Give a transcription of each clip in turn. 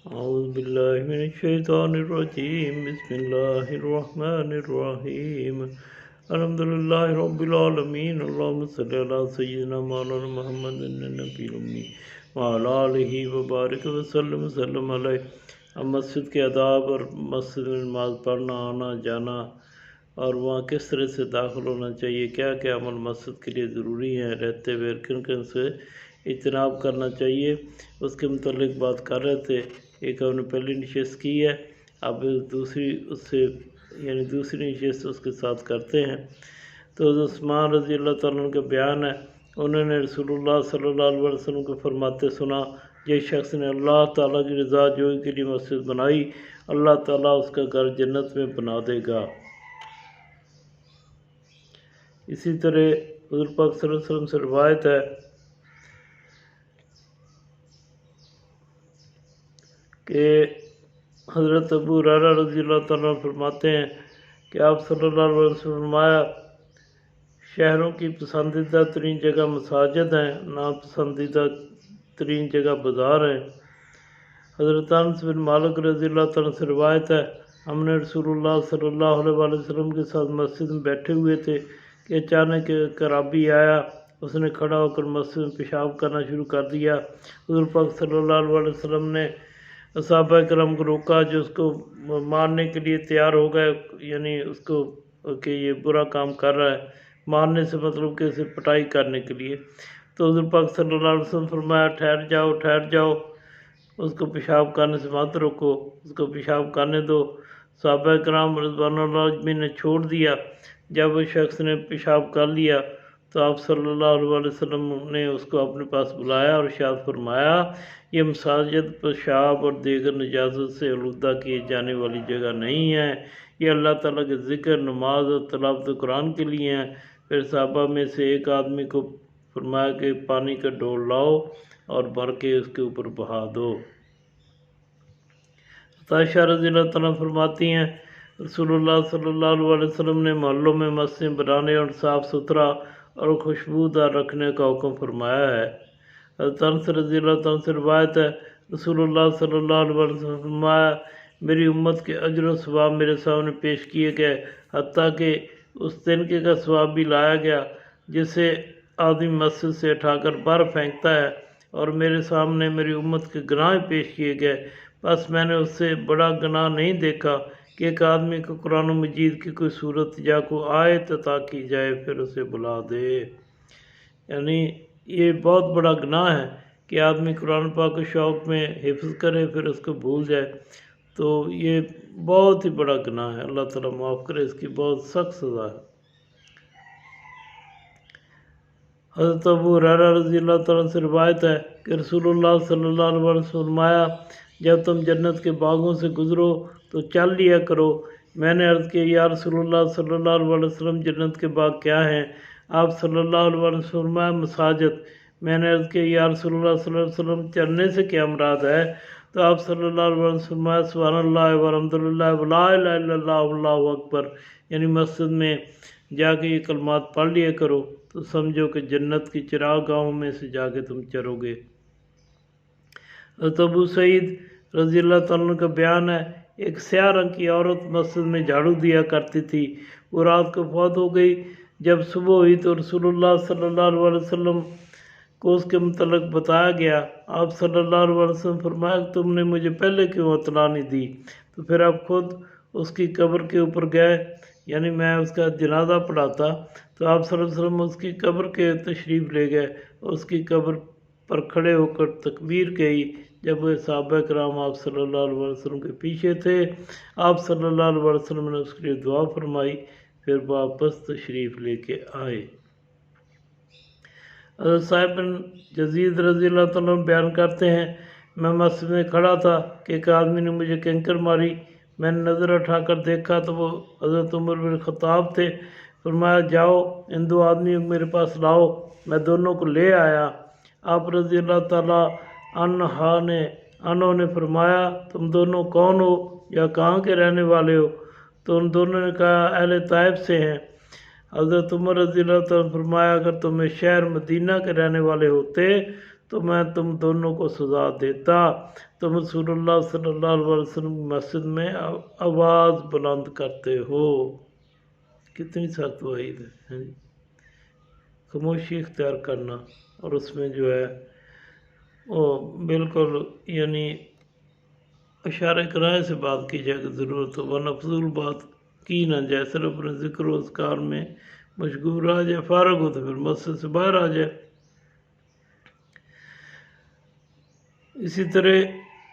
أعوذ بالله من الشيطان الرجيم بسم الله الرحمن الرحيم الحمد لله رب العالمين اللهم صل على سيدنا مولانا محمد النبي الأمي وعلى آله وبارك وسلم علیہ. اب مسجد کے آداب اور مسجد میں نماز پڑھنا، آنا جانا اور وہاں کس طرح سے داخل ہونا چاہیے، کیا کیا عمل مسجد کے لیے ضروری ہیں، رہتے ہوئے کن کن سے اجتناب کرنا چاہیے، اس کے متعلق بات کر رہے تھے. ایک ہم نے پہلی نشست کی ہے، اب دوسری نشست اس کے ساتھ کرتے ہیں. تو عثمان رضی اللہ تعالیٰ عنہ کا بیان ہے، انہوں نے رسول اللہ صلی اللہ علیہ وسلم کو فرماتے سنا، جس شخص نے اللہ تعالیٰ کی رضا جوئی کے لیے مسجد بنائی، اللہ تعالیٰ اس کا گھر جنت میں بنا دے گا. اسی طرح حضور پاک صلی اللہ علیہ وسلم سے روایت ہے کہ حضرت ابو ہریرہ رضی اللہ تعالیٰ فرماتے ہیں کہ آپ صلی اللہ علیہ وسلم فرمایا، شہروں کی پسندیدہ ترین جگہ مساجد ہیں، ناپسندیدہ ترین جگہ بازار ہیں. حضرت انس بن مالک رضی اللہ تعالیٰ سے روایت ہے، ہم نے رسول اللہ صلی اللہ علیہ وسلم کے ساتھ مسجد میں بیٹھے ہوئے تھے کہ اچانک ایک اعرابی آیا، اس نے کھڑا ہو کر مسجد میں پیشاب کرنا شروع کر دیا. حضور پاک صلی اللہ علیہ وسلم نے صحابہ کرام کو روکا، جو اس کو مارنے کے لیے تیار ہو گئے، یعنی اس کو کہ یہ برا کام کر رہا ہے، مارنے سے مطلب کہ اسے پٹائی کرنے کے لیے. تو حضور پاک صلی اللہ علیہ وسلم فرمایا، ٹھہر جاؤ، اس کو پیشاب کرنے سے مت روکو، اس کو پیشاب کرنے دو. صحابہ کرام رضوان اللہ اجمعین نے چھوڑ دیا. جب اس شخص نے پیشاب کر لیا تو آپ صلی اللہ علیہ وسلم نے اس کو اپنے پاس بلایا اور ارشاد فرمایا، یہ مساجد پیشاب اور دیگر نجاست سے آلودہ کیے جانے والی جگہ نہیں ہے، یہ اللہ تعالیٰ کے ذکر، نماز اور تلاوت قرآن کے لیے ہیں. پھر صحابہ میں سے ایک آدمی کو فرمایا کہ پانی کا ڈول لاؤ اور بھر کے اس کے اوپر بہا دو. عائشہ رضی اللہ تعالیٰ فرماتی ہیں، رسول اللہ صلی اللہ علیہ وسلم نے محلوں میں مسجد بنانے اور صاف ستھرا اور خوشبودار رکھنے کا حکم فرمایا ہے. حضرت انس رضی اللہ تعالیٰ سے روایت ہے، رسول اللہ صلی اللہ علیہ وسلم فرمایا، میری امت کے اجر و ثواب میرے سامنے پیش کیے گئے، حتیٰ کہ اس تنکے کا ثواب بھی لایا گیا جسے آدمی مسجد سے اٹھا کر باہر پھینکتا ہے، اور میرے سامنے میری امت کے گناہ پیش کیے گئے. بس میں نے اس سے بڑا گناہ نہیں دیکھا کہ ایک آدمی کو قرآن مجید کی کوئی صورت یا کوئی آیت عطا کی جائے پھر اسے بلا دے. یعنی یہ بہت بڑا گناہ ہے کہ آدمی قرآن پاک کے شوق میں حفظ کرے پھر اس کو بھول جائے، تو یہ بہت ہی بڑا گناہ ہے. اللہ تعالیٰ معاف کرے، اس کی بہت سخت سزا ہے. حضرت ابو ہریرہ رضی اللہ تعالیٰ سے روایت ہے کہ رسول اللہ صلی اللہ علیہ وسلم فرمایا، جب تم جنت کے باغوں سے گزرو تو چل لیا کرو. میں نے عرض کیا، یا رسول اللہ صلی اللہ علیہ وسلم، جنت کے باغ کیا ہیں؟ آپ صلی اللہ علیہ وسلم فرمایا، مساجد. میں نے عرض کیا، یا رسول اللہ صلی اللہ علیہ وسلم، چلنے سے کیا مراد ہے؟ تو آپ صلی اللہ علیہ وسلم فرمایا، سبحان اللہ والحمد للہ ولا الہ الا اللہ واللہ اکبر. یعنی مسجد میں جا کے یہ کلمات پڑھ لیا کرو تو سمجھو کہ جنت کی چراغ گاہوں میں سے جا کے تم چرو گے. حضرت ابو سعید رضی اللہ تعالیٰ عنہ کا بیان ہے، ایک سیاہ رنگ کی عورت مسجد میں جھاڑو دیا کرتی تھی، وہ رات کو فوت ہو گئی. جب صبح ہوئی تو رسول اللہ صلی اللہ علیہ وسلم کو اس کے متعلق بتایا گیا. آپ صلی اللہ علیہ وسلم فرمایا، تم نے مجھے پہلے کیوں اطلاع نہیں دی؟ تو پھر آپ خود اس کی قبر کے اوپر گئے، یعنی میں اس کا جنازہ پڑھاتا، تو آپ صلی اللہ علیہ وسلم اس کی قبر کے تشریف لے گئے، اس کی قبر پر کھڑے ہو کر تکبیر کہی. جب وہ صحابہ کرام آپ صلی اللہ علیہ وسلم کے پیچھے تھے، آپ صلی اللہ علیہ وسلم نے اس کے لیے دعا فرمائی، پھر واپس تشریف لے کے آئے. حضرت صاحب بن یزید رضی اللہ تعالیٰ عنہ بیان کرتے ہیں، میں مسجد میں کھڑا تھا کہ ایک آدمی نے مجھے کنکر ماری. میں نے نظر اٹھا کر دیکھا تو وہ حضرت عمر بن خطاب تھے. فرمایا، جاؤ ان دو آدمیوں کو میرے پاس لاؤ. میں دونوں کو لے آیا. آپ رضی اللہ تعالیٰ عنہ نے فرمایا، تم دونوں کون ہو یا کہاں کے رہنے والے ہو؟ تو ان دونوں نے کہا، اہل طائف سے ہیں. حضرت عمر رضی اللہ تعالیٰ نے فرمایا، اگر تم شہر مدینہ کے رہنے والے ہوتے تو میں تم دونوں کو سزا دیتا۔ تم رسول اللہ صلی اللہ علیہ وسلم کی مسجد میں آواز بلند کرتے ہو۔ کتنی سخت وعید ہے، خاموشی اختیار کرنا، اور اس میں جو ہے وہ بالکل یعنی اشارے کرائے سے بات کی جائے کہ ضرورت ہو، ورنہ فضول بات کی نہ جائے، صرف اپنے ذکر و اذکار میں مشغول رہ جائے، فارغ ہو تو پھر مسجد سے باہر آ جائے۔ اسی طرح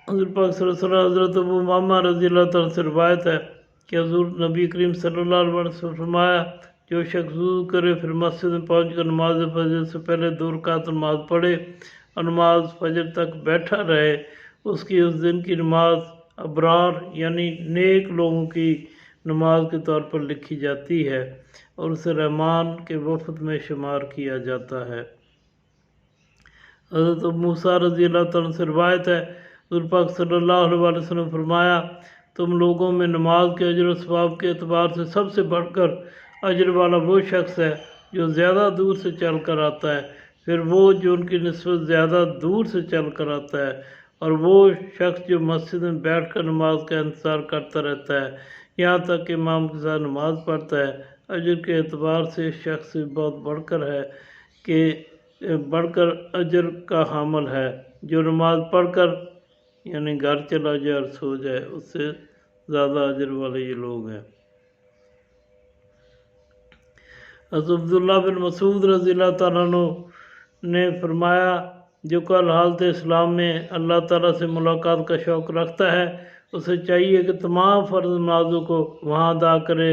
حضور پاک صلی اللہ علیہ وسلم حضرت ابو امامہ رضی اللہ تعالیٰ سے روایت ہے کہ حضور نبی کریم صلی اللہ علیہ وسلم فرمایا، جو شخص وضو کرے پھر مسجد میں پہنچ کر نماز فجر سے پہلے 2 رکعت نماز پڑھے اور نماز فجر تک بیٹھا رہے، اس کی اس دن کی نماز ابرار یعنی نیک لوگوں کی نماز کے طور پر لکھی جاتی ہے اور اسے رحمان کے وفد میں شمار کیا جاتا ہے۔ حضرت ابو موسیٰ رضی اللہ تعالیٰ سے روایت ہے، حضور پاک صلی اللہ علیہ وسلم فرمایا، تم لوگوں میں نماز کے اجر و ثواب کے اعتبار سے سب سے بڑھ کر اجر والا وہ شخص ہے جو زیادہ دور سے چل کر آتا ہے، پھر وہ جو ان کی نسبت زیادہ دور سے چل کر آتا ہے، اور وہ شخص جو مسجد میں بیٹھ کر نماز کا انتظار کرتا رہتا ہے یہاں تک کہ امام کے ساتھ نماز پڑھتا ہے۔ اجر کے اعتبار سے اس شخص سے بہت بڑھ کر ہے کہ بڑھ کر اجر کا حامل ہے جو نماز پڑھ کر یعنی گھر چلا جائے اور سو جائے، اس سے زیادہ اجر والے یہ لوگ ہیں۔ حضرت عبداللہ بن مسعود رضی اللہ تعالیٰ عنہ نے فرمایا، جو کل حالت اسلام میں اللہ تعالیٰ سے ملاقات کا شوق رکھتا ہے اسے چاہیے کہ تمام فرض نمازوں کو وہاں ادا کرے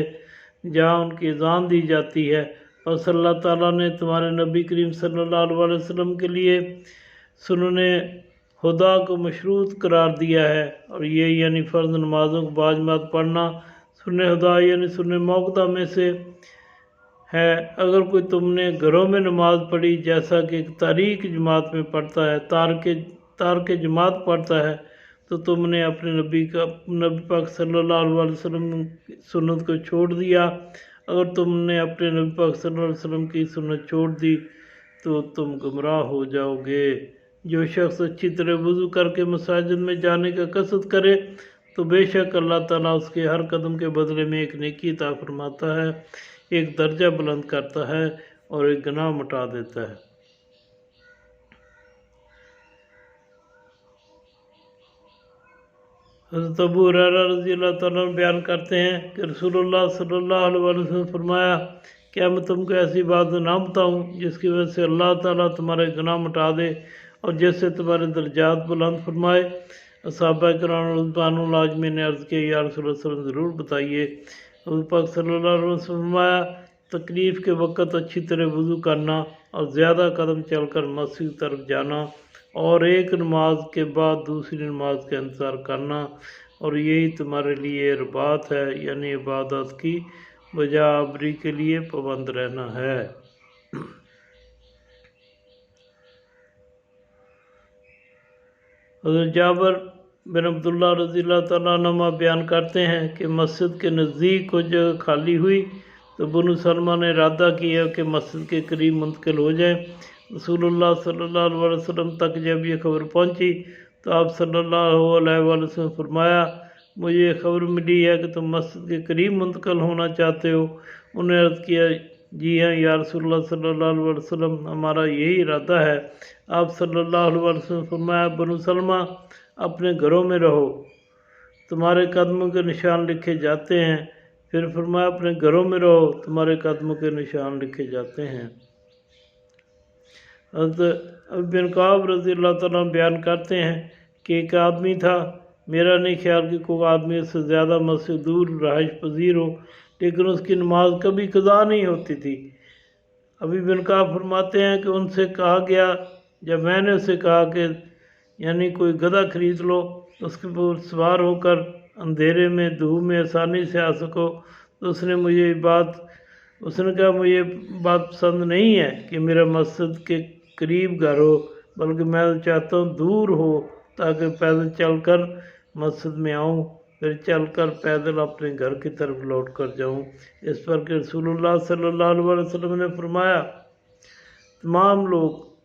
جہاں ان کی اذان دی جاتی ہے، اور صلی اللہ تعالیٰ نے تمہارے نبی کریم صلی اللہ علیہ وسلم کے لیے سنن خدا کو مشروط قرار دیا ہے، اور یہ یعنی فرض نمازوں کو باجماعت پڑھنا سنن خدا یعنی سنن موقدہ میں سے ہے۔ اگر کوئی تم نے گھروں میں نماز پڑھی جیسا کہ ایک تاریک جماعت میں پڑھتا ہے، تارک جماعت پڑھتا ہے، تو تم نے اپنے نبی پاک صلی اللہ علیہ وسلم کی سنت کو چھوڑ دیا۔ اگر تم نے اپنے نبی پاک صلی اللہ علیہ وسلم کی سنت چھوڑ دی تو تم گمراہ ہو جاؤ گے۔ جو شخص اچھی طرح وضو کر کے مساجد میں جانے کا قصد کرے تو بے شک اللہ تعالیٰ اس کے ہر قدم کے بدلے میں ایک نیکی عطا فرماتا ہے، ایک درجہ بلند کرتا ہے اور ایک گناہ مٹا دیتا ہے۔ حضرت ابو ہریرہ رضی اللہ تعالیٰ عنہ بیان کرتے ہیں کہ رسول اللہ صلی اللہ علیہ وسلم نے فرمایا، کیا میں تم کو ایسی بات نہ بتاؤں جس کی وجہ سے اللہ تعالیٰ تمہارے گناہ مٹا دے اور جس سے تمہارے درجات بلند فرمائے؟ صحابہ کرام رضوان اللہ اجمعین نے عرض کیا، یا رسول اللہ صلی اللہ علیہ وسلم ضرور بتائیے۔ حضور پاک صلی اللہ علیہ وسلم فرمایا، تکلیف کے وقت اچھی طرح وضو کرنا اور زیادہ قدم چل کر مسجد کی طرف جانا اور ایک نماز کے بعد دوسری نماز کا انتظار کرنا، اور یہی تمہارے لیے رباط ہے یعنی عبادت کی بجا آوری کے لیے پابند رہنا ہے۔ حضرت جابر بن عبداللہ رضی اللہ تعالیٰ عنہ بیان کرتے ہیں کہ مسجد کے نزدیک کچھ جگہ خالی ہوئی تو بنو سلمہ نے ارادہ کیا کہ مسجد کے قریب منتقل ہو جائیں۔ رسول اللہ صلی اللہ علیہ وسلم تک جب یہ خبر پہنچی تو آپ صلی اللہ علیہ وسلم فرمایا، مجھے یہ خبر ملی ہے کہ تم مسجد کے قریب منتقل ہونا چاہتے ہو۔ انہوں نے عرض کیا، جی ہاں یا رسول اللہ صلی اللہ علیہ وسلم، ہمارا یہی ارادہ ہے۔ آپ صلی اللہ علیہ وسلم فرمایا، بنو سلمہ اپنے گھروں میں رہو، تمہارے قدموں کے نشان لکھے جاتے ہیں۔ پھر فرمایا، اپنے گھروں میں رہو، تمہارے قدموں کے نشان لکھے جاتے ہیں۔ حضرت ابی بن کعب رضی اللہ تعالیٰ بیان کرتے ہیں کہ ایک آدمی تھا، میرا نہیں خیال کہ کوئی آدمی اس سے زیادہ مسجد دور رہائش پذیر ہو، لیکن اس کی نماز کبھی قضا نہیں ہوتی تھی۔ ابی بن کعب فرماتے ہیں کہ ان سے کہا گیا، جب میں نے اسے کہا کہ یعنی کوئی گدھا خرید لو اس کے اوپر سوار ہو کر اندھیرے میں دھوپ میں آسانی سے آ سکو، تو اس نے کہا مجھے یہ بات پسند نہیں ہے کہ میرا مسجد کے قریب گھر ہو، بلکہ میں چاہتا ہوں دور ہو تاکہ پیدل چل کر مسجد میں آؤں، پھر چل کر پیدل اپنے گھر کی طرف لوٹ کر جاؤں۔ اس پر کہ رسول اللہ صلی اللہ علیہ وسلم نے فرمایا، تمام لوگ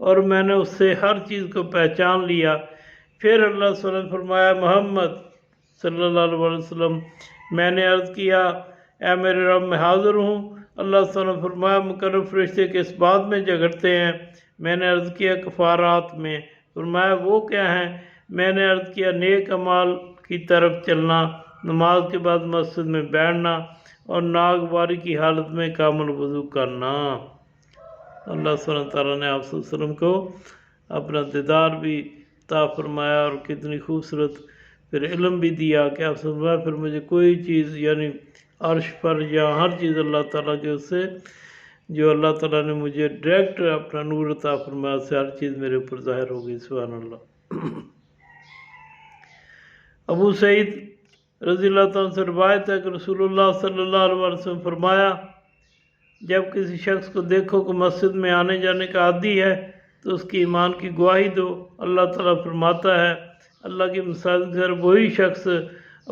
اور میں نے اس سے ہر چیز کو پہچان لیا۔ پھر اللہ صلی اللہ علیہ وسلم نے فرمایا محمد صلی اللہ علیہ وسلم، میں نے عرض کیا اے میرے رب میں حاضر ہوں۔ اللہ صلی اللہ علیہ وسلم نے فرمایا مقرب فرشتے کس بات میں جھگڑتے ہیں؟ میں نے عرض کیا کفارات میں۔ فرمایا وہ کیا ہیں؟ میں نے عرض کیا نیک اعمال کی طرف چلنا، نماز کے بعد مسجد میں بیٹھنا اور ناگواری کی حالت میں کامل وضو کرنا۔ اللہ سبحانہ تعالیٰ نے آپ صلی اللہ علیہ وسلم کو اپنا دیدار بھی عطا فرمایا اور کتنی خوبصورت پھر علم بھی دیا کہ آپ فرمایا پھر مجھے کوئی چیز یعنی عرش پر یا ہر چیز اللہ تعالیٰ کے اس سے جو اللہ تعالیٰ نے مجھے ڈائریکٹ اپنا نور عطا فرمایا سے ہر چیز میرے اوپر ظاہر ہو گئی۔ سبحان اللہ۔ ابو سعید رضی اللہ تعالیٰ سے روایت ہے کہ رسول اللہ صلی اللہ علیہ وسلم فرمایا جب کسی شخص کو دیکھو کہ مسجد میں آنے جانے کا عادی ہے تو اس کی ایمان کی گواہی دو۔ اللہ تعالیٰ فرماتا ہے اللہ کی مساجد گھر وہی شخص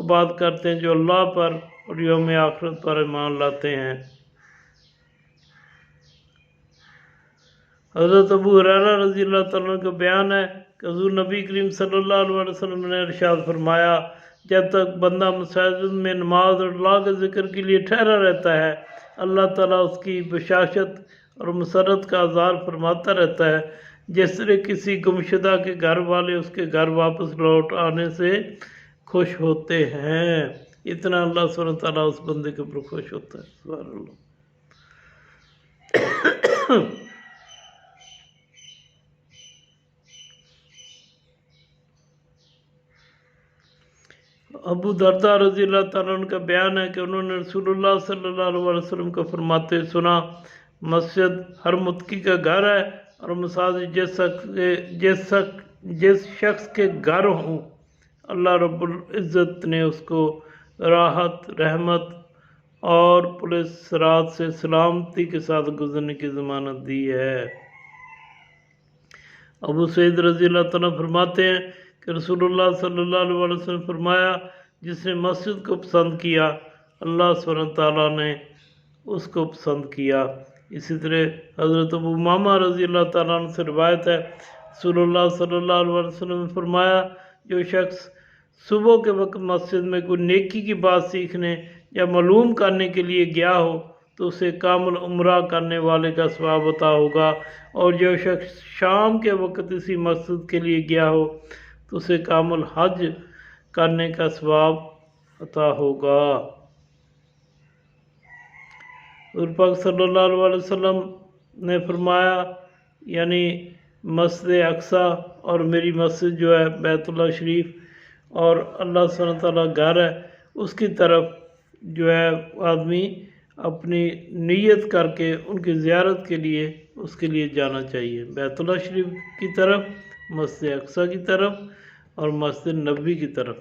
آباد کرتے ہیں جو اللہ پر اور یوم آخرت پر ایمان لاتے ہیں۔ حضرت ابو ہریرہ رضی اللہ تعالیٰ کا بیان ہے کہ حضور نبی کریم صلی اللہ علیہ وسلم نے ارشاد فرمایا جب تک بندہ مساجد میں نماز اور اللہ کے ذکر کے لیے ٹھہرا رہتا ہے اللہ تعالیٰ اس کی بشاشت اور مسرت کا اظہار فرماتا رہتا ہے، جس طرح کسی گمشدہ کے گھر والے اس کے گھر واپس لوٹ آنے سے خوش ہوتے ہیں۔ اتنا اللہ سبحانہ تعالیٰ اس بندے کے اوپر خوش ہوتا ہے۔ سبحان اللہ۔ ابو درداء رضی اللہ تعالیٰ عنہ کا بیان ہے کہ انہوں نے رسول اللہ صلی اللہ علیہ وسلم کو فرماتے سنا مسجد ہر متقی کا گھر ہے اور مساجد جس شخص کے گھر ہوں اللہ رب العزت نے اس کو راحت رحمت اور پولیس صراط سے سلامتی کے ساتھ گزرنے کی ضمانت دی ہے۔ ابو سعید رضی اللہ تعالیٰ فرماتے ہیں کہ رسول اللہ صلی اللہ علیہ وسلم فرمایا جس نے مسجد کو پسند کیا اللہ سبحانہ تعالیٰ نے اس کو پسند کیا۔ اسی طرح حضرت ابو امامہ رضی اللہ تعالیٰ عنہ سے روایت ہے رسول اللہ صلی اللہ علیہ وسلم نے فرمایا جو شخص صبح کے وقت مسجد میں کوئی نیکی کی بات سیکھنے یا معلوم کرنے کے لیے گیا ہو تو اسے کامل عمرہ کرنے والے کا ثواب عطا ہوگا، اور جو شخص شام کے وقت اسی مسجد کے لیے گیا ہو تو اسے کامل حج کرنے کا ثواب عطا ہوگا۔ حضور پاک صلی اللہ علیہ وسلم نے فرمایا یعنی مسجد اقصیٰ اور میری مسجد جو ہے بیت اللہ شریف اور اللہ سبحانہ تعالیٰ گھر ہے اس کی طرف جو ہے آدمی اپنی نیت کر کے ان کی زیارت کے لیے اس کے لیے جانا چاہیے، بیت اللہ شریف کی طرف، مسجد اقصیٰ کی طرف اور مسجد نبوی کی طرف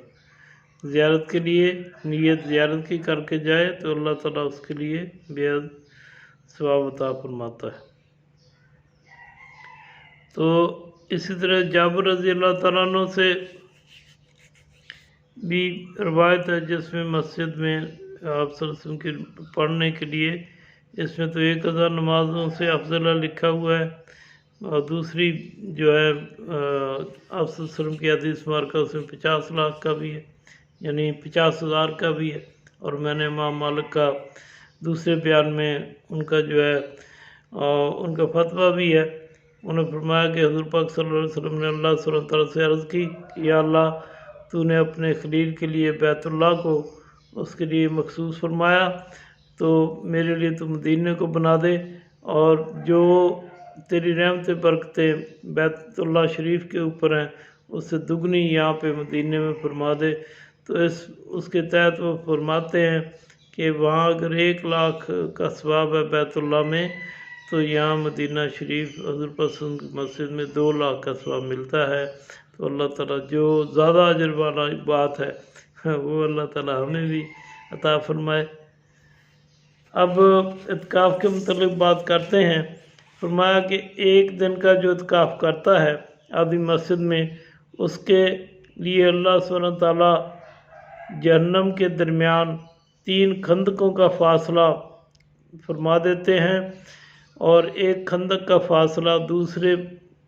زیارت کے لیے نیت زیارت کی کر کے جائے تو اللہ تعالیٰ اس کے لیے بےحد ثواب عطا فرماتا ہے۔ تو اسی طرح جابر رضی اللہ تعالیٰ عنہ سے بھی روایت ہے جس میں مسجد میں آپ صلی اللہ علیہ وسلم کے پڑھنے کے لیے اس میں تو 1000 نمازوں سے افضل لکھا ہوا ہے، اور دوسری جو ہے آپ صلی اللہ علیہ وسلم کی حدیث مبارکہ اس میں 50 لاکھ کا بھی ہے یعنی 50,000 کا بھی ہے، اور میں نے امام مالک کا دوسرے بیان میں ان کا جو ہے ان کا فتویٰ بھی ہے، انہوں نے فرمایا کہ حضور پاک صلی اللہ علیہ وسلم نے اللہ صلی اللہ تعالیٰ سے عرض کی کہ یا اللہ تو نے اپنے خلیل کے لیے بیت اللہ کو اس کے لیے مخصوص فرمایا تو میرے لیے تو مدینے کو بنا دے، اور جو تیری رحمت برکتیں بیت اللہ شریف کے اوپر ہیں اس سے دگنی یہاں پہ مدینے میں فرما دے۔ تو اس کے تحت وہ فرماتے ہیں کہ وہاں اگر 1 لاکھ کا ثواب ہے بیت اللہ میں تو یہاں مدینہ شریف حضور پسند کی مسجد میں 2 لاکھ کا ثواب ملتا ہے۔ تو اللہ تعالیٰ جو زیادہ اجر والا بات ہے وہ اللہ تعالیٰ ہمیں بھی عطا فرمائے۔ اب اعتکاف کے متعلق بات کرتے ہیں۔ فرمایا کہ 1 دن کا جو اعتکاف کرتا ہے آدمی مسجد میں اس کے لیے اللہ سبحانہ تعالیٰ جہنم کے درمیان 3 خندقوں کا فاصلہ فرما دیتے ہیں، اور 1 خندق کا فاصلہ دوسرے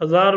1000